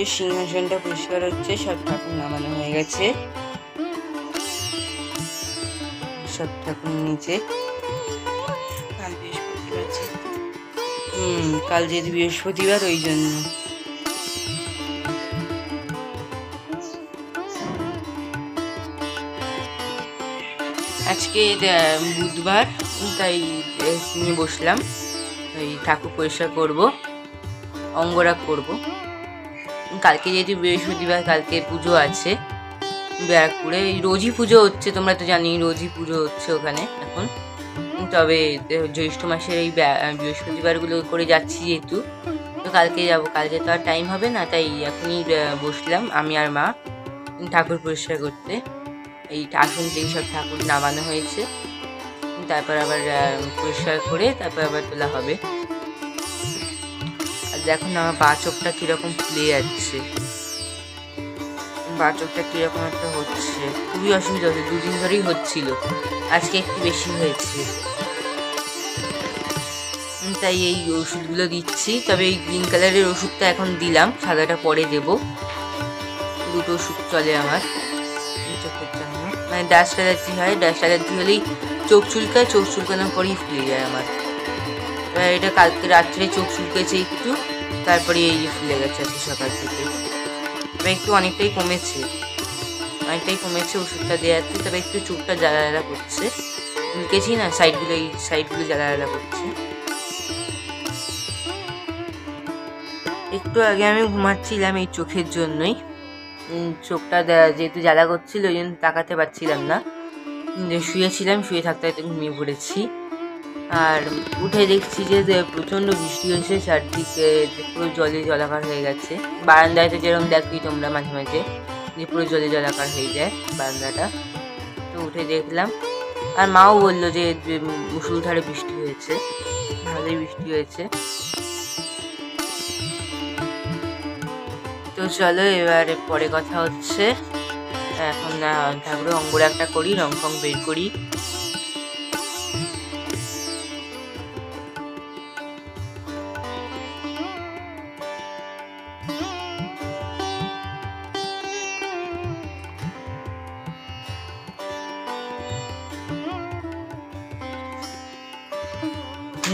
যে সিংহাসনটা পরিষ্কার হচ্ছে, সব ঠাকুর নামানো হয়ে গেছে, সব ঠাকুর নিচে। কাল বৃহস্পতিবার, কাল যেহেতু বৃহস্পতিবার ওই জন্য। আজকে বুধবার, তাই নিয়ে বসলাম, ওই ঠাকুর পরিষ্কার করবো, অঙ্গরাগ করব। কালকে যেহেতু বৃহস্পতিবার, কালকে পুজো আছে ব্যারাকপুরে। রোজই পুজো হচ্ছে, তোমরা তো জানি রোজই পুজো হচ্ছে ওখানে এখন। তবে জ্যৈষ্ঠ মাসের এই বৃহস্পতিবারগুলো করে যাচ্ছি যেহেতু, তো কালকে যাবো। কালকে তো আর টাইম হবে না, তাই এখনই বসলাম আমি আর মা ঠাকুর পরিষ্কার করতে। এই আসন থেকে সব ঠাকুর নামানো হয়েছে, তারপর আবার পরিষ্কার করে তারপর আবার তোলা হবে। আর দেখো না, আমার বাঁ চোখটা কিরকম ফুলে যাচ্ছে, বাঁ চোখটা কিরকম একটা হচ্ছে, খুবই অসুবিধা হচ্ছে, দুদিন ধরেই হচ্ছিল, আজকে একটু বেশি হয়েছে। তাই এই ওষুধগুলো দিচ্ছি, তবে এই গ্রিন কালারের ওষুধটা এখন দিলাম, সাদাটা পরে দেব। দুটো ওষুধ চলে আমার চোখের জন্য। মানে ডাস্ট অ্যালার্জি হয়, ডাস্ট অ্যালার্জি হলেই চোখ চুলকায়, চোখ চুলকানোর পরেই ফুলে যায় আমার। এটা কালকে রাত্রে চোখ চুলকেছে একটু, তারপরে এই ফুলে গেছে আজকে সকাল থেকে। তবে একটু অনেকটাই কমেছে, ওষুধটা দেওয়া আছে। তবে একটু চোখটা জ্বালা জ্বালা করছে, চুলকেছি না, এই সাইডগুলো জ্বালা জ্বালা করছে। একটু আগে আমি ঘুমাচ্ছিলাম এই চোখের জন্যই, চোখটা যেহেতু জ্বালা করছিল ওই জন্য তাকাতে পারছিলাম না, শুয়েছিলাম, শুয়ে থাকতে থাকতে ঘুমিয়ে পড়েছি। আর উঠে দেখছি যে প্রচণ্ড বৃষ্টি হয়েছে, চারদিকে পুরো জলে জলাকার হয়ে গেছে। বারান্দায় তো যেরকম দেখি তোমরা মাঝে মাঝে যে পুরো জলে জলাকার হয়ে যায় বারান্দাটা, তো উঠে দেখলাম। আর মাও বললো যে মুষলধারে বৃষ্টি হয়েছে, ভালোই বৃষ্টি হয়েছে। তো চলো এবারে পরে কথা হচ্ছে। এখন ঠাকুরের অঙ্গরাগটা করি, রং ফং বের করি।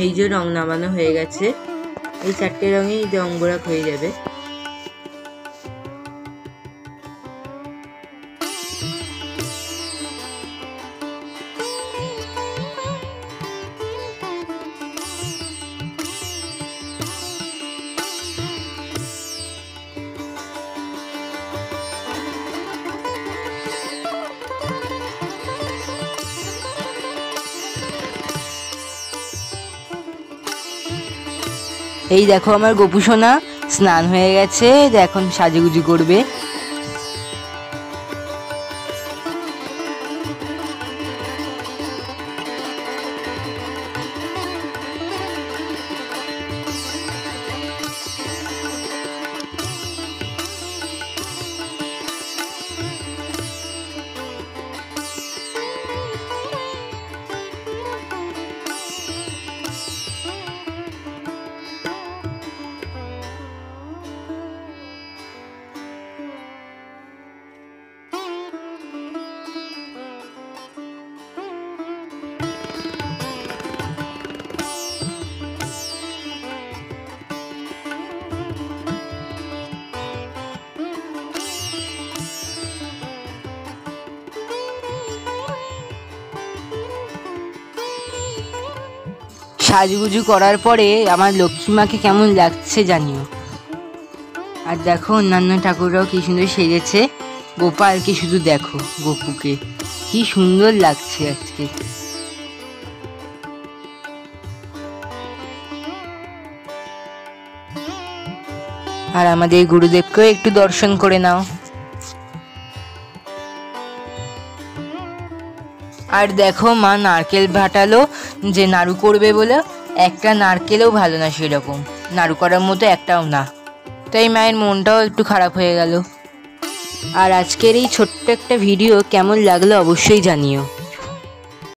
এই যে রং নামানো হয়ে গেছে, এই 4টে রঙেই অঙ্গরাগ হয়ে যাবে। এই দেখো আমার গোপু সোনা স্নান হয়ে গেছে, এখন সাজুগুজু করবে। সাজুগুজু করার পরে আমার লক্ষ্মীমাকে কেমন লাগছে জানিও। আর দেখো অন্যান্য ঠাকুররাও কি সুন্দর সেজেছে, গোপালকে শুধু দেখো, গোপুকে কি সুন্দর লাগছে আজকে। আর আমাদের গুরুদেবকেও একটু দর্শন করে নাও। আর দেখো মা নারকেল ফাটালো যে নাড়ু করবে বলে, একটা নারকেলও ভালো না, সেরকম নাড়ু করার মতো একটাও না, তাই মায়ের মনটাও একটু খারাপ হয়ে গেল। আর আজকের এই ছোট্ট একটা ভিডিও কেমন লাগলো অবশ্যই জানিও।